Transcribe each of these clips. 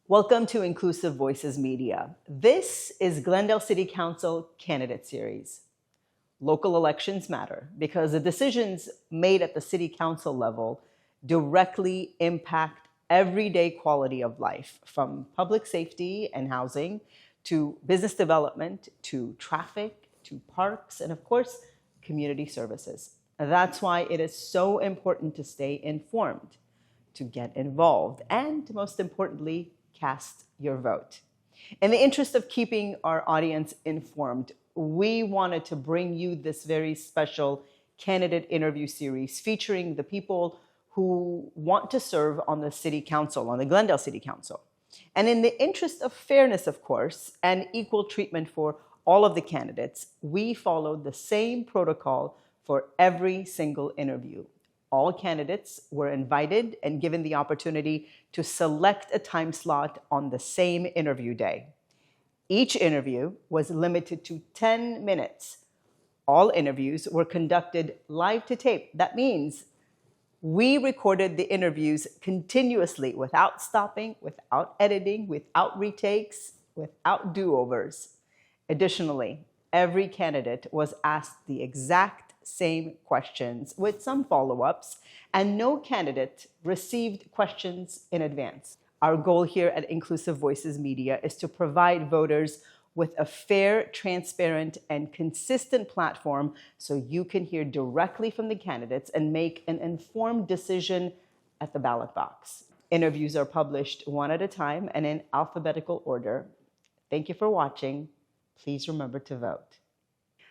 Welcome to Inclusive Voices Media. This is Glendale City Council Candidate Series. Local elections matter because the decisions made at the City Council level directly impact everyday quality of life, from public safety and housing to business development to traffic to parks and, of course, community services. That's why it is so important to stay informed, to get involved, and most importantly, cast your vote. In the interest of keeping our audience informed, we wanted to bring you this very special candidate interview series featuring the people who want to serve on the City Council, on the Glendale City Council. And in the interest of fairness, of course, and equal treatment for all of the candidates, we followed the same protocol for every single interview. All candidates were invited and given the opportunity to select a time slot on the same interview day. Each interview was limited to 10 minutes. All interviews were conducted live to tape. That means we recorded the interviews continuously without stopping, without editing, without retakes, without do-overs. Additionally, every candidate was asked the exact same questions with some follow-ups, and no candidate received questions in advance. Our goal here at Inclusive Voices Media is to provide voters with a fair, transparent, and consistent platform so you can hear directly from the candidates and make an informed decision at the ballot box. Interviews are published one at a time and in alphabetical order. Thank you for watching. Please remember to vote.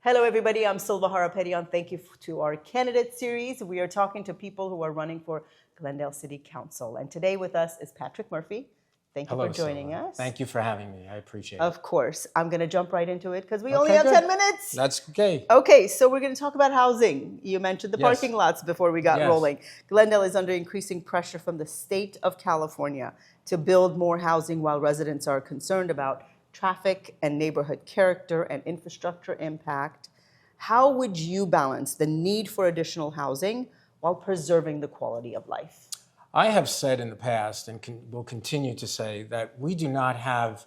Hello, everybody. I'm Silva Harapetian. Thank you to our candidate series. We are talking to people who are running for Glendale City Council. And today with us is Patrick Murphy. Thank you for joining us. Thank you for having me. I appreciate it. Of course. I'm going to jump right into it because we only have 10 minutes. That's okay. Okay, so we're going to talk about housing. You mentioned the parking lots before we got rolling. Glendale is under increasing pressure from the state of California to build more housing while residents are concerned about traffic and neighborhood character and infrastructure impact. How would you balance the need for additional housing while preserving the quality of life? I have said in the past and will continue to say that we do not have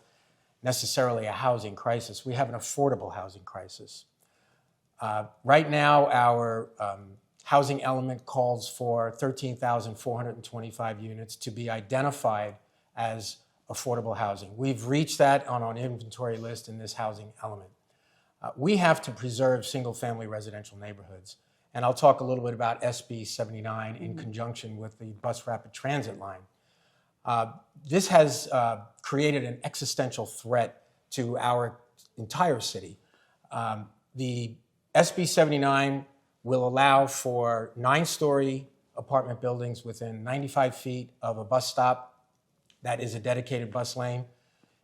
necessarily a housing crisis. We have an affordable housing crisis. Right now, our housing element calls for 13,425 units to be identified as affordable housing. We've reached that on an inventory list in this housing element. We have to preserve single-family residential neighborhoods. And I'll talk a little bit about SB 79 in conjunction with the bus rapid transit line. This has created an existential threat to our entire city. The SB 79 will allow for 9-story apartment buildings within 95 feet of a bus stop that is a dedicated bus lane.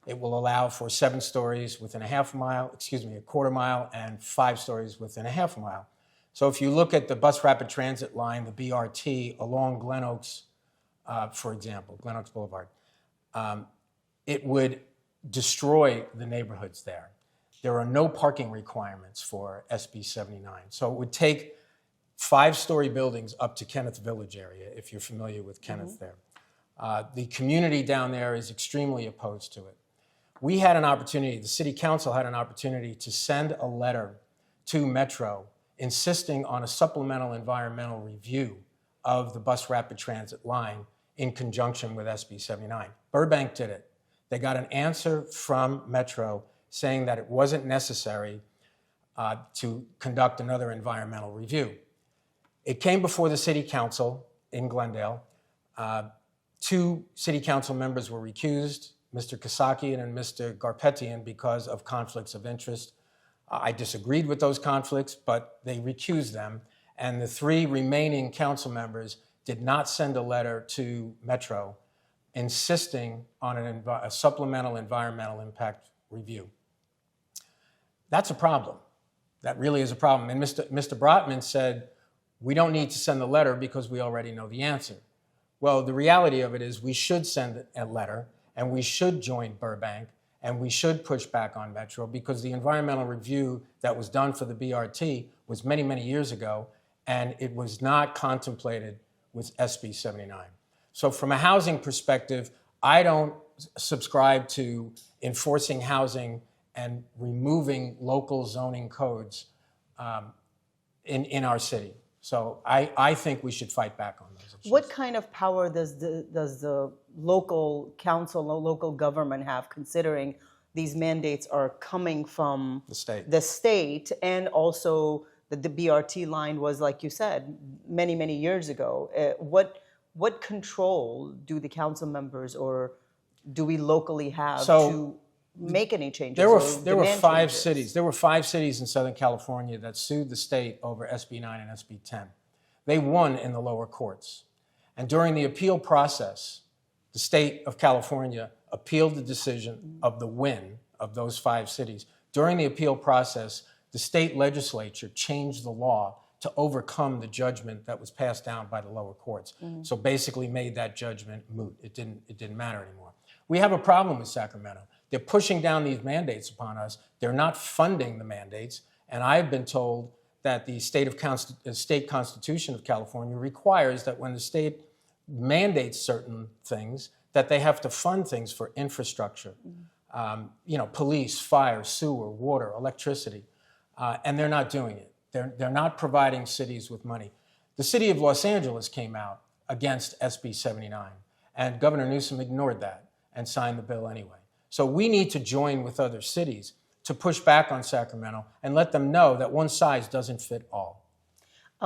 It will allow for 7 stories within a quarter mile, and 5 stories within a half a mile. So if you look at the bus rapid transit line, the BRT, along Glen Oaks, for example, Glen Oaks Boulevard, it would destroy the neighborhoods there. There are no parking requirements for SB 79. So it would take 5-story buildings up to Kenneth Village area, if you're familiar with Kenneth there. The community down there is extremely opposed to it. We had an opportunity, the City Council had an opportunity to send a letter to Metro insisting on a supplemental environmental review of the bus rapid transit line in conjunction with SB 79. Burbank did it. They got an answer from Metro saying that it wasn't necessary to conduct another environmental review. It came before the City Council in Glendale. 2 City Council members were recused, Mr. Kasakian and Mr. Garpetian, because of conflicts of interest. I disagreed with those conflicts, but they recused them. And the 3 remaining council members did not send a letter to Metro insisting on a supplemental environmental impact review. That's a problem. That really is a problem. And Mr. Brotman said, we don't need to send the letter because we already know the answer. Well, the reality of it is we should send a letter, and we should join Burbank, and we should push back on Metro, because the environmental review that was done for the BRT was many, many years ago, and it was not contemplated with SB 79. So from a housing perspective, I don't subscribe to enforcing housing and removing local zoning codes in our city. So I think we should fight back on those issues. What kind of power does the local council, local government have, considering these mandates are coming from the state, and also that the BRT line was, like you said, many, many years ago? What control do the council members or do we locally have to make any changes? There were five cities. There were 5 cities in Southern California that sued the state over SB 9 and SB 10. They won in the lower courts. And during the appeal process, the state of California appealed the decision of the win of those 5 cities. During the appeal process, the state legislature changed the law to overcome the judgment that was passed down by the lower courts. So basically made that judgment moot. It didn't matter anymore. We have a problem with Sacramento. They're pushing down these mandates upon us. They're not funding the mandates. And I've been told that the state constitution of California requires that when the state mandates certain things, that they have to fund things for infrastructure, police, fire, sewer, water, electricity, and they're not doing it. They're not providing cities with money. The city of Los Angeles came out against SB 79, and Governor Newsom ignored that and signed the bill anyway. So we need to join with other cities to push back on Sacramento and let them know that one size doesn't fit all.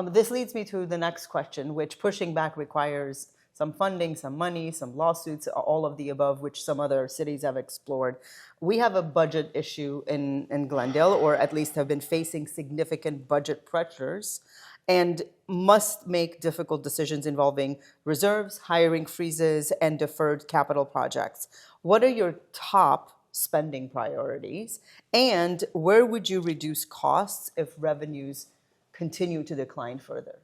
This leads me to the next question, which pushing back requires some funding, some money, some lawsuits, all of the above, which some other cities have explored. We have a budget issue in Glendale, or at least have been facing significant budget pressures, and must make difficult decisions involving reserves, hiring freezes, and deferred capital projects. What are your top spending priorities, and where would you reduce costs if revenues continue to decline further?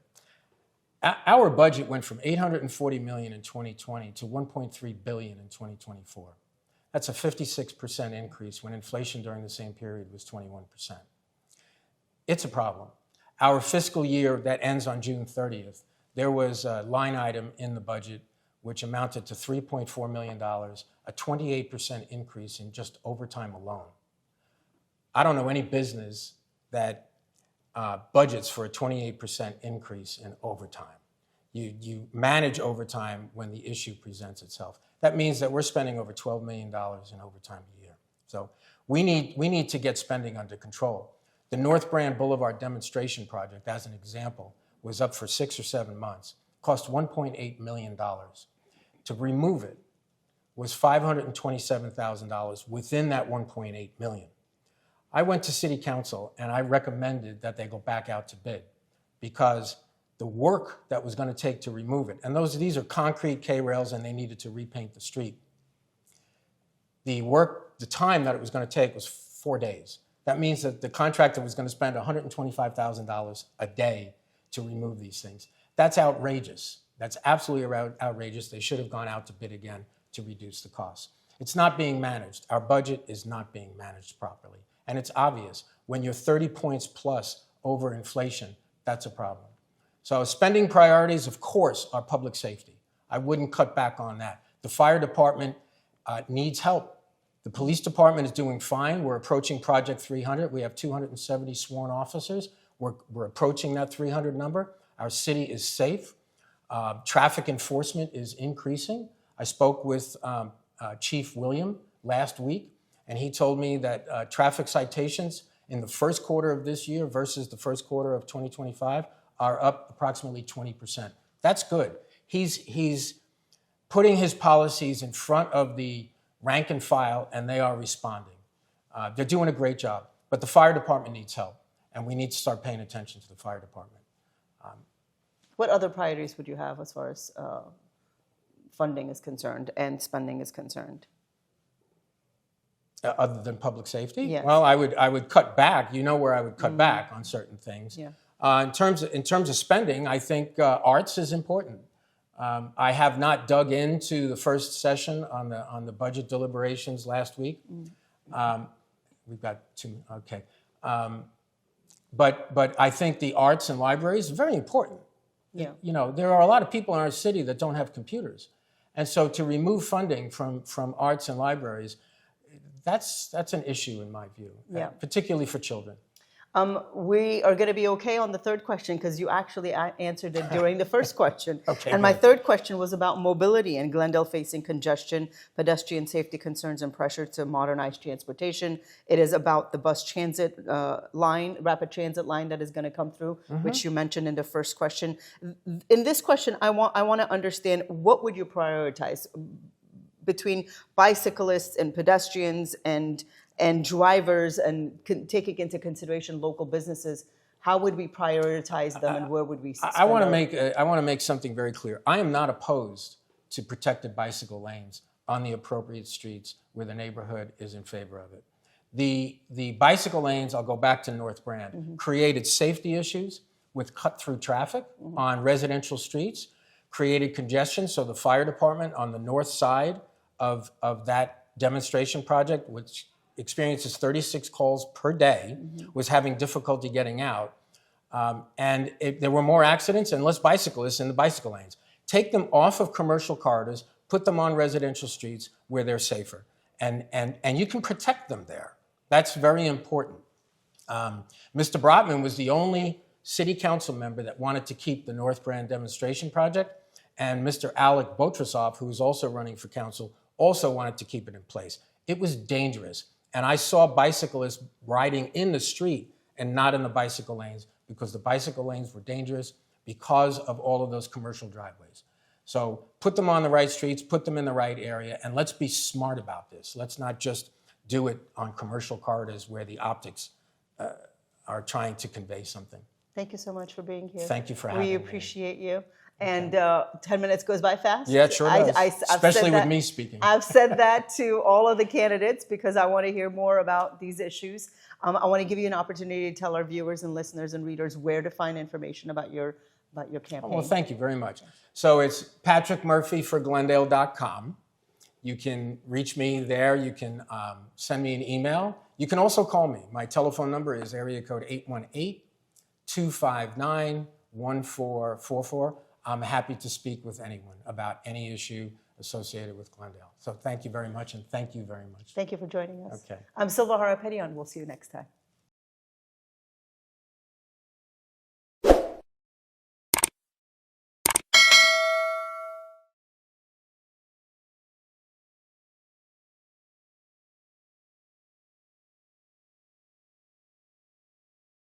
Our budget went from $840 million in 2020 to $1.3 billion in 2024. That's a 56% increase when inflation during the same period was 21%. It's a problem. Our fiscal year that ends on June 30th, there was a line item in the budget which amounted to $3.4 million, a 28% increase in just overtime alone. I don't know any business that budgets for a 28% increase in overtime. You manage overtime when the issue presents itself. That means that we're spending over $12 million in overtime a year. So we need to get spending under control. The North Brand Boulevard demonstration project, as an example, was up for 6 or 7 months, cost $1.8 million. To remove it was $527,000 within that $1.8 million. I went to City Council and I recommended that they go back out to bid because the work that was going to take to remove it, and these are concrete K-rails and they needed to repaint the street. The time that it was going to take was 4 days. That means that the contractor was going to spend $125,000 a day to remove these things. That's outrageous. That's absolutely outrageous. They should have gone out to bid again to reduce the costs. It's not being managed. Our budget is not being managed properly. And it's obvious. When you're 30 points plus over inflation, that's a problem. So spending priorities, of course, are public safety. I wouldn't cut back on that. The fire department needs help. The police department is doing fine. We're approaching Project 300. We have 270 sworn officers. We're approaching that 300 number. Our city is safe. Traffic enforcement is increasing. I spoke with Chief William last week, and he told me that traffic citations in the first quarter of this year versus the first quarter of 2025 are up approximately 20%. That's good. He's putting his policies in front of the rank and file, and they are responding. They're doing a great job, but the fire department needs help, and we need to start paying attention to the fire department. What other priorities would you have as far as funding is concerned and spending is concerned? Other than public safety? Yes. Well, I would cut back. You know where I would cut back on certain things. Yeah. In terms of spending, I think arts is important. I have not dug into the first session on the budget deliberations last week. We've got 2. Okay. But I think the arts and libraries are very important. Yeah. You know, there are a lot of people in our city that don't have computers. And so to remove funding from arts and libraries, that's an issue in my view, particularly for children. We are going to be okay on the third question because you actually answered it during the first question. Okay, and my third question was about mobility in Glendale facing congestion, pedestrian safety concerns, and pressure to modernize transportation. It is about the bus transit line, rapid transit line that is going to come through, which you mentioned in the first question. In this question, I want to understand, what would you prioritize between bicyclists and pedestrians and drivers, and taking into consideration local businesses? How would we prioritize them, and where would we spend I want to make something very clear. I am not opposed to protected bicycle lanes on the appropriate streets where the neighborhood is in favor of it. The bicycle lanes, I'll go back to North Brand, created safety issues with cut-through traffic on residential streets, created congestion, so the fire department on the north side of that demonstration project, which experiences 36 calls per day, was having difficulty getting out. There were more accidents and less bicyclists in the bicycle lanes. Take them off of commercial corridors, put them on residential streets where they're safer. And you can protect them there. That's very important. Mr. Brotman was the only city council member that wanted to keep the North Brand demonstration project. And Mr. Alec Botrasov, who was also running for council, also wanted to keep it in place. It was dangerous. And I saw bicyclists riding in the street and not in the bicycle lanes, because the bicycle lanes were dangerous because of all of those commercial driveways. So put them on the right streets, put them in the right area, and let's be smart about this. Let's not just do it on commercial corridors where the optics are trying to convey something. Thank you so much for being here. Thank you for having me. We appreciate you. And 10 minutes goes by fast. Yeah, it sure does, especially with me speaking. I've said that to all of the candidates because I want to hear more about these issues. I want to give you an opportunity to tell our viewers and listeners and readers where to find information about your campaign. Well, thank you very much. So it's patrickmurphyforglendale.com. You can reach me there. You can send me an email. You can also call me. My telephone number is area code 818-259-1444. I'm happy to speak with anyone about any issue associated with Glendale. So thank you very much, and thank you very much. Thank you for joining us. Okay. I'm Silva Harapetian. We'll see you next time.